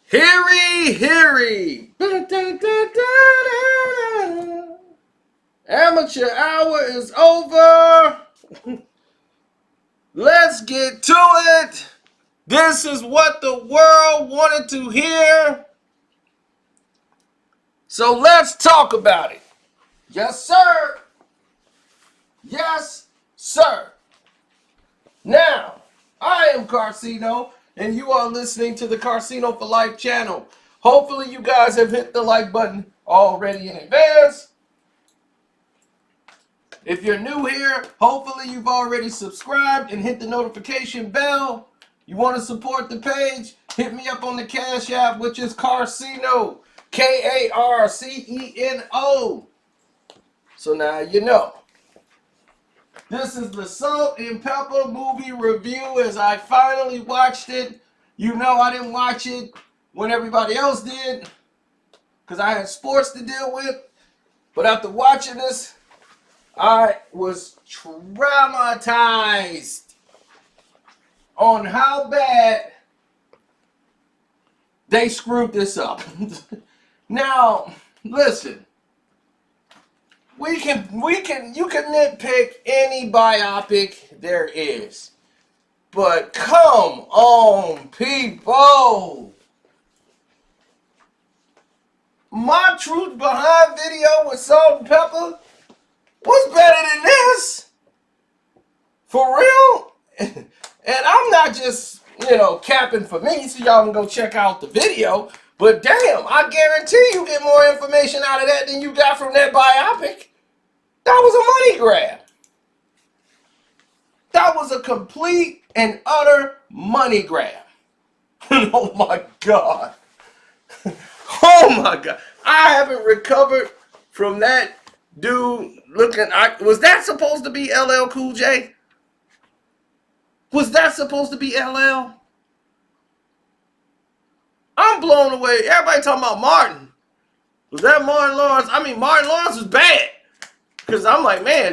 Heary, heary. Amateur hour is over. Let's get to it. This is what the world wanted to hear. So let's talk about it. Yes, sir. Yes, sir. Now, I am Carcino, and you are listening to the Carcino for Life channel. Hopefully, you guys have hit the like button already in advance. If you're new here, hopefully you've already subscribed and hit the notification bell. You want to support the page? Hit me up on the Cash App, which is Carcino. Carceno. So now you know. This is the Salt N Pepa Movie review as I finally watched it. You know I didn't watch it when everybody else did because I had sports to deal with. But after watching this, I was traumatized on how bad they screwed this up. Now, listen. You can nitpick any biopic there is. But come on, people. My Truth Behind video with Salt N Pepa was better than this. For real. And I'm not just, capping for me, so y'all can go check out the video. But damn, I guarantee you get more information out of that than you got from that biopic. That was a money grab. That was a complete and utter money grab. Oh my God. Oh my God. I haven't recovered from that dude looking. Was that supposed to be LL Cool J? Was that supposed to be LL? I'm blown away. Everybody talking about Martin. Was that Martin Lawrence? I mean, Martin Lawrence was bad. Because I'm like, man,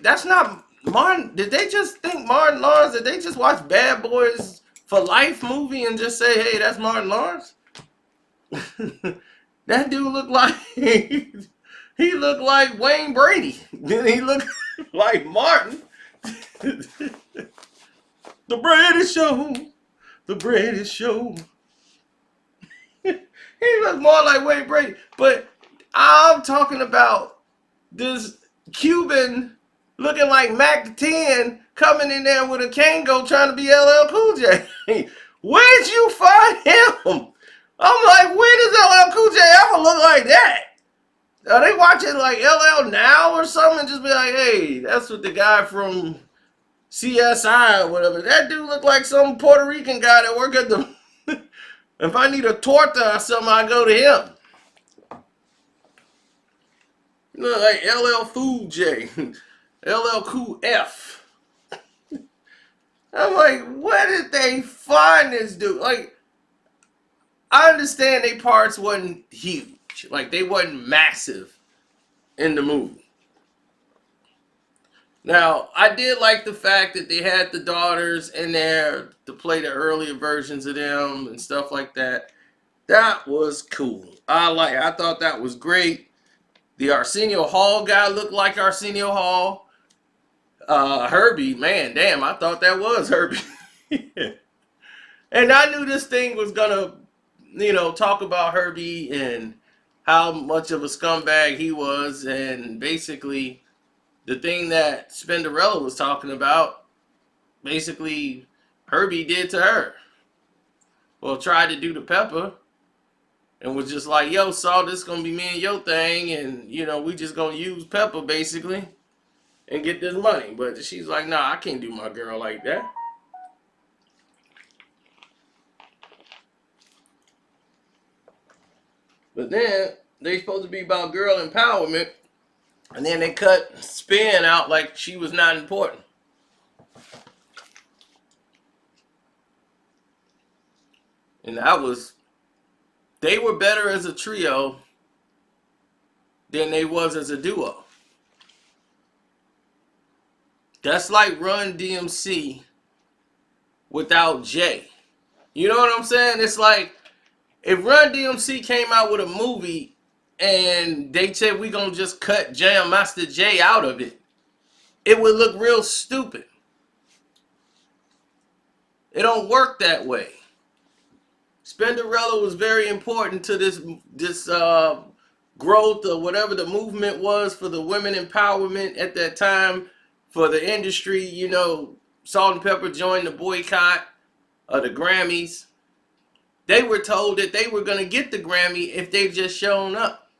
that's not Martin. Did they just think Martin Lawrence? Did they just watch Bad Boys for Life movie and just say, hey, that's Martin Lawrence? That dude looked like, he looked like Wayne Brady. Then he looked like Martin. The Brady Show. The Brady Show. He looked more like Wayne Brady. But I'm talking about this Cuban looking like Mac 10 coming in there with a Kango trying to be LL Cool J. Where'd you find him? I'm like, when does LL Cool J ever look like that? Are they watching like LL Now or something and just be like, hey, that's what the guy from CSI or whatever. That dude look like some Puerto Rican guy that work at the... If I need a torta or something, I go to him. You look like LL Food J. LL Cool F. I'm like, where did they find this dude? Like, I understand they parts wasn't huge. Like, they wasn't massive in the movie. Now, I did like the fact that they had the daughters in there to play the earlier versions of them and stuff like that. That was cool. I thought that was great. The Arsenio Hall guy looked like Arsenio Hall. Herbie, man, damn, I thought that was Herbie. And I knew this thing was gonna, talk about Herbie and how much of a scumbag he was, and basically the thing that Spinderella was talking about, basically Herbie did to her. Well, tried to do to Pepper, and was just like, yo, Saul, this gonna be me and your thing, and we just gonna use Pepper basically and get this money. But she's like, nah, I can't do my girl like that. But then they supposed to be about girl empowerment, and then they cut Spin out like she was not important. And they were better as a trio than they was as a duo. That's like Run DMC without Jay. You know what I'm saying? It's like if Run DMC came out with a movie and they said we gonna just cut Jam Master Jay out of it, it would look real stupid. It don't work that way. Spinderella was very important to this growth or whatever the movement was for the women empowerment at that time for the industry. You know, Salt and Pepper joined the boycott of the Grammys. They were told that they were going to get the Grammy if they just shown up.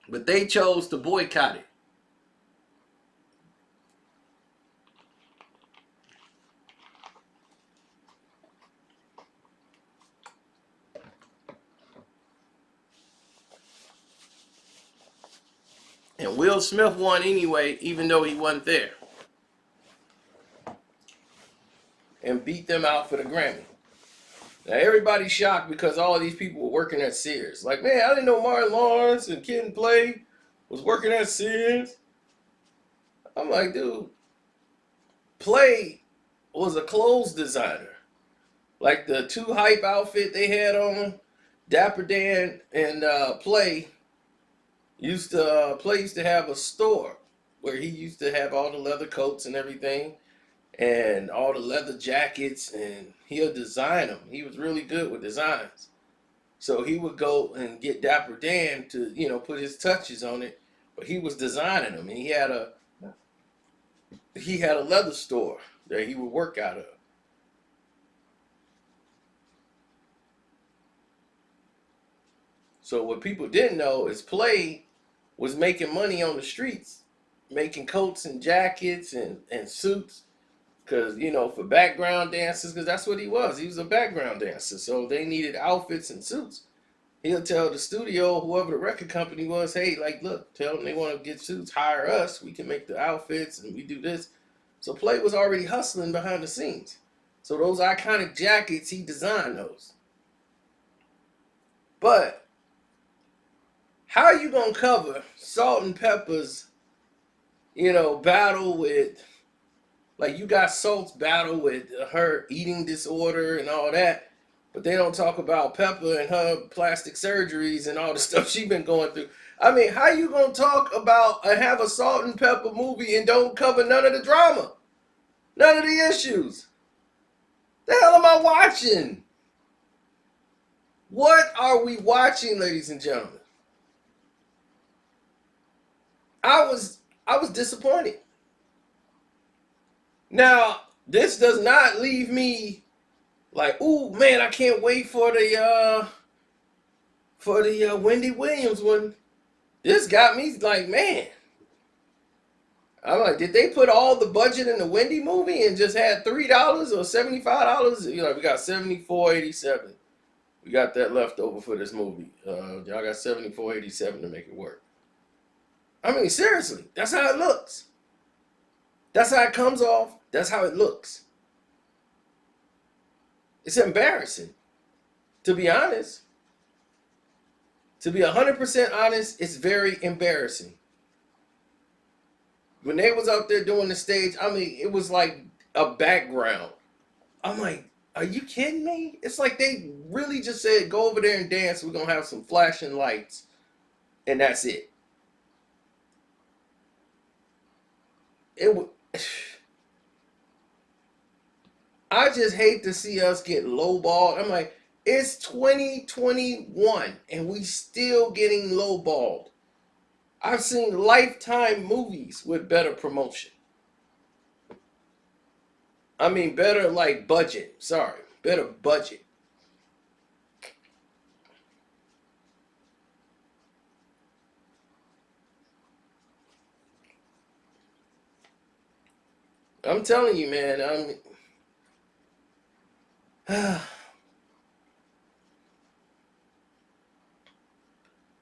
But they chose to boycott it. And Will Smith won anyway, even though he wasn't there. And beat them out for the Grammy. Now everybody's shocked because all of these people were working at Sears. Like, man, I didn't know Martin Lawrence and Kid and Play was working at Sears. I'm like, dude, Play was a clothes designer. Like the two hype outfit they had on, Dapper Dan and Play used to have a store where he used to have all the leather coats and everything and all the leather jackets, and he'll design them. He was really good with designs. So he would go and get Dapper Dan to, you know, put his touches on it, but he was designing them, and he had a leather store that he would work out of. So what people didn't know is Play was making money on the streets, making coats and jackets and suits. Because, you know, for background dancers, because that's what he was. He was a background dancer. So they needed outfits and suits. He'll tell the studio, whoever the record company was, hey, like, look, tell them they want to get suits, hire us. We can make the outfits and we do this. So Play was already hustling behind the scenes. So those iconic jackets, he designed those. But how are you going to cover Salt and Pepper's, you know, battle with... Like, you got Salt's battle with her eating disorder and all that, but they don't talk about Pepper and her plastic surgeries and all the stuff she's been going through. I mean, how you gonna talk about have a Salt and Pepper movie and don't cover none of the drama, none of the issues? The hell am I watching? What are we watching, ladies and gentlemen? I was disappointed. Now, this does not leave me like, ooh, man, I can't wait for the Wendy Williams one. This got me like, man. I'm like, did they put all the budget in the Wendy movie and just had $3 or $75? You know, we got $74.87. We got that left over for this movie. Y'all got $74.87 to make it work. I mean, seriously, that's how it looks. That's how it comes off. That's how it looks. It's embarrassing. To be honest. To be 100% honest, it's very embarrassing. When they was out there doing the stage, I mean, it was like a background. I'm like, are you kidding me? It's like they really just said, go over there and dance. We're going to have some flashing lights. And that's it. It would... I just hate to see us get lowballed. I'm like, it's 2021 and we still getting lowballed. I've seen Lifetime movies with better promotion. I mean, better like budget. Sorry, better budget. I'm telling you, man.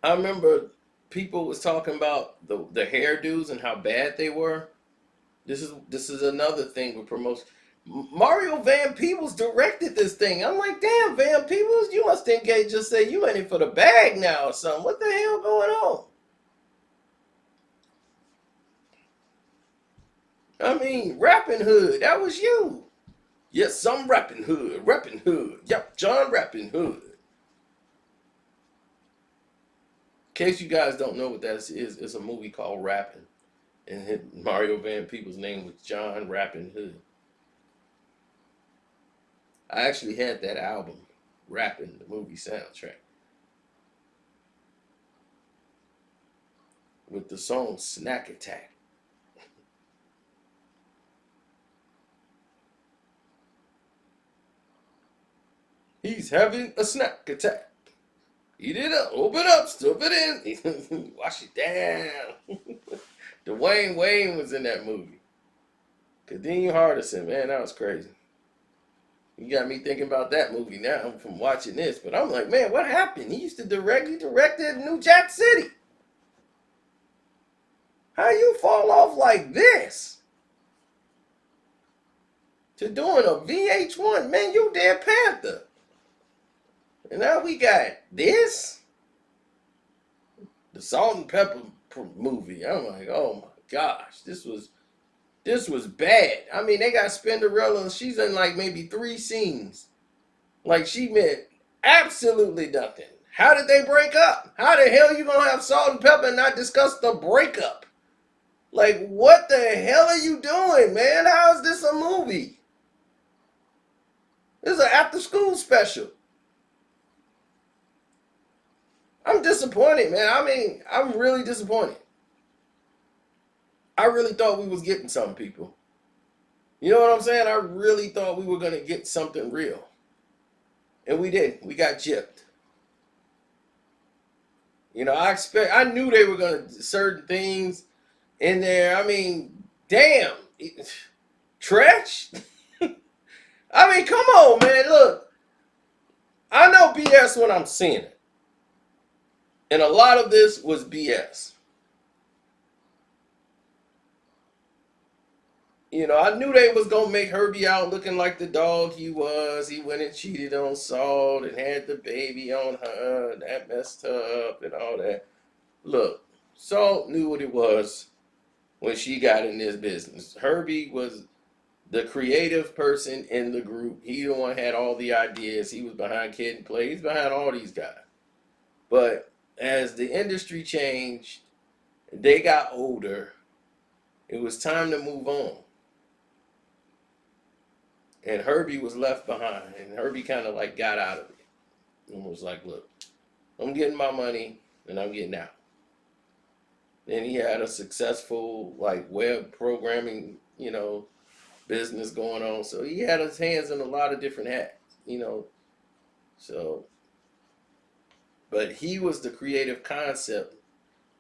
I remember people was talking about the hairdos and how bad they were. This is another thing with promotion. Mario Van Peebles directed this thing. I'm like, damn, Van Peebles, you must think they just say you in it for the bag now or something. What the hell going on? I mean, Rapping Hood, that was you. Yes, I'm rapping hood, rapping hood. Yep, John rapping hood. In case you guys don't know what that is, it's a movie called Rapping. And Mario Van Peebles' name was John Rapping Hood. I actually had that album, Rapping, the movie soundtrack, with the song Snack Attack. He's having a snack attack. Eat it up, open up, stuff it in, wash it down. Dwayne Wayne was in that movie. Kadeem Hardison, man, that was crazy. You got me thinking about that movie now from watching this. But I'm like, man, what happened? He used to he directed New Jack City. How you fall off like this? To doing a VH1, man, you dead Panther. And now we got this? The Salt and Pepper movie. I'm like, oh my gosh, this was bad. I mean, they got Spinderella. She's in like maybe 3 scenes. Like she meant absolutely nothing. How did they break up? How the hell you gonna have Salt and Pepper and not discuss the breakup? Like, what the hell are you doing, man? How is this a movie? This is an after-school special. I'm disappointed, man. I mean, I'm really disappointed. I really thought we was getting some people. You know what I'm saying? I really thought we were gonna get something real. And we didn't. We got gypped. You know, I knew they were gonna certain things in there. I mean, damn. Trash? I mean, come on, man. Look, I know BS when I'm seeing it. And a lot of this was BS. You know, I knew they was gonna make Herbie out looking like the dog he was. He went and cheated on Salt and had the baby on her, and that messed her up and all that. Look, Salt knew what it was when she got in this business. Herbie was the creative person in the group. He the one had all the ideas. He was behind Kid and Play. He's behind all these guys. But as the industry changed, they got older. It was time to move on. And Herbie was left behind. And Herbie kind of like got out of it. And was like, look, I'm getting my money and I'm getting out. Then he had a successful like web programming, business going on. So he had his hands in a lot of different hats. So, but he was the creative concept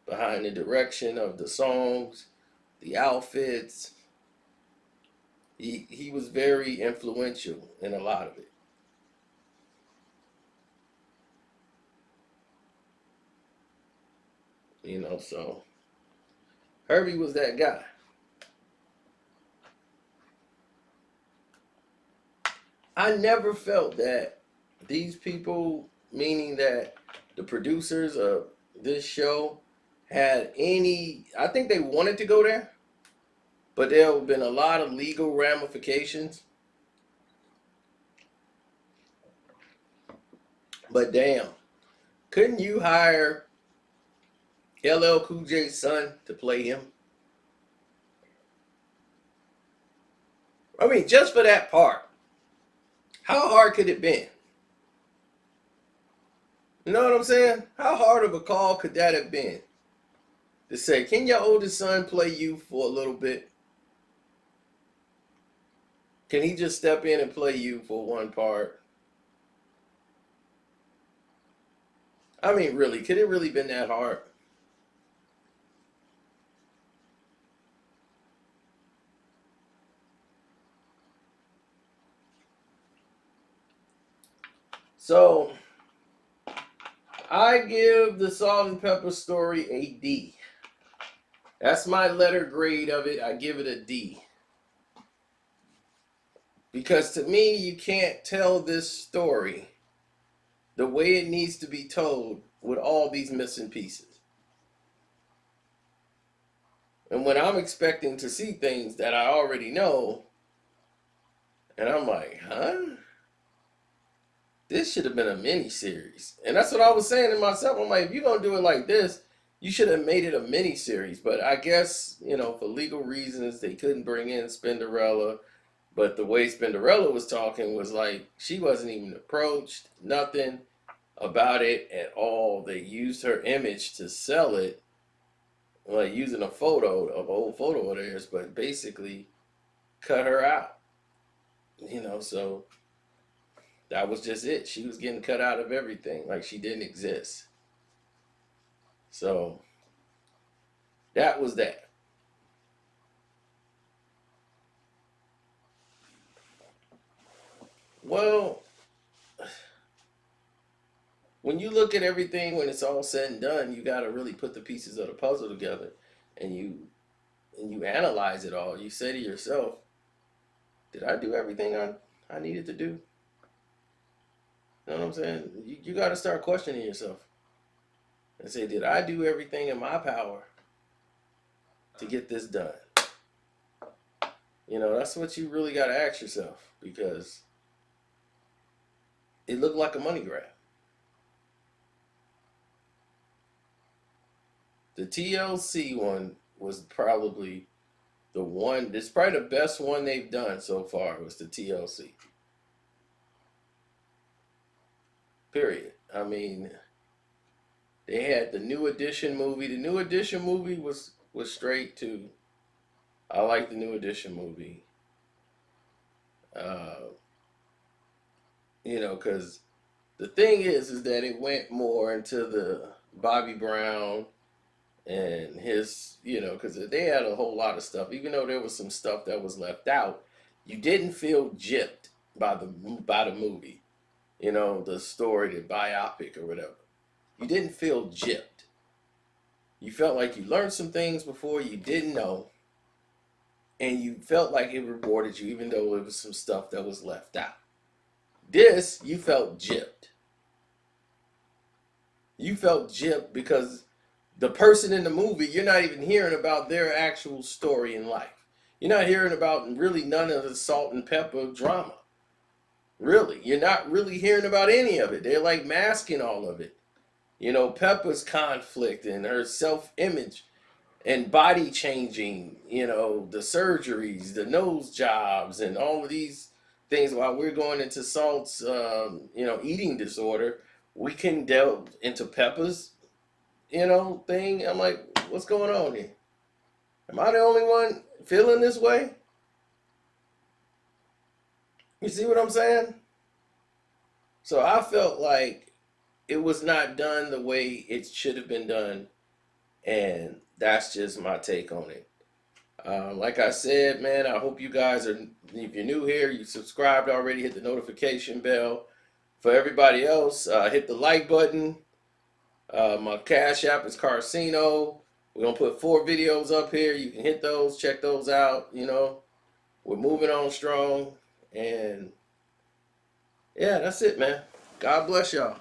behind the direction of the songs, the outfits. He was very influential in a lot of it. So Herbie was that guy. I never felt that these people, meaning that the producers of this show, had any. I think they wanted to go there, but there have been a lot of legal ramifications. But damn, couldn't you hire LL Cool J's son to play him? I mean, just for that part, how hard could it been? You know what I'm saying? How hard of a call could that have been? To say, can your oldest son play you for a little bit? Can he just step in and play you for one part? I mean, really, could it really been that hard? So, I give the Salt and Pepper story a D. That's my letter grade of it. I give it a D. Because to me, you can't tell this story the way it needs to be told with all these missing pieces. And when I'm expecting to see things that I already know, And I'm like, huh? This should have been a mini series. And that's what I was saying to myself. I'm like, if you're gonna do it like this, you should have made it a mini series. But I guess, for legal reasons, they couldn't bring in Spinderella. But the way Spinderella was talking was like she wasn't even approached, nothing about it at all. They used her image to sell it, like using a photo of an old photo of theirs, but basically cut her out. So that was just it. She was getting cut out of everything, like she didn't exist. So that was that. Well, when you look at everything, when it's all said and done, you got to really put the pieces of the puzzle together, and you analyze it all. You say to yourself, did I do everything I needed to do? You know what I'm saying? You got to start questioning yourself and say, did I do everything in my power to get this done? That's what you really got to ask yourself, because it looked like a money grab. The TLC one was probably the one. It's probably the best one they've done so far. Was the TLC. Period. I mean, they had the New Edition movie. The New Edition movie was straight too. I like the New Edition movie. Uh, because the thing is that it went more into the Bobby Brown and his, because they had a whole lot of stuff. Even though there was some stuff that was left out, you didn't feel gypped by the movie. The story, the biopic or whatever. You didn't feel gypped. You felt like you learned some things before you didn't know, and you felt like it rewarded you, even though it was some stuff that was left out. This, you felt gypped. You felt gypped because the person in the movie, you're not even hearing about their actual story in life. You're not hearing about really none of the Salt and Pepper drama. Really. You're not really hearing about any of it. They're like masking all of it. Pepper's conflict and her self image and body changing, the surgeries, the nose jobs, and all of these things. While we're going into Salt's, eating disorder, we can delve into Pepper's, thing. I'm like, what's going on here? Am I the only one feeling this way? You see what I'm saying? So I felt like it was not done the way it should have been done, and that's just my take on it. Like I said, man, I hope you guys are, if you're new here, you subscribed already, hit the notification bell. For everybody else, hit the like button. My Cash App is Carcino. We're going to put 4 videos up here. You can hit those, check those out. We're moving on strong. And yeah, that's it, man. God bless y'all.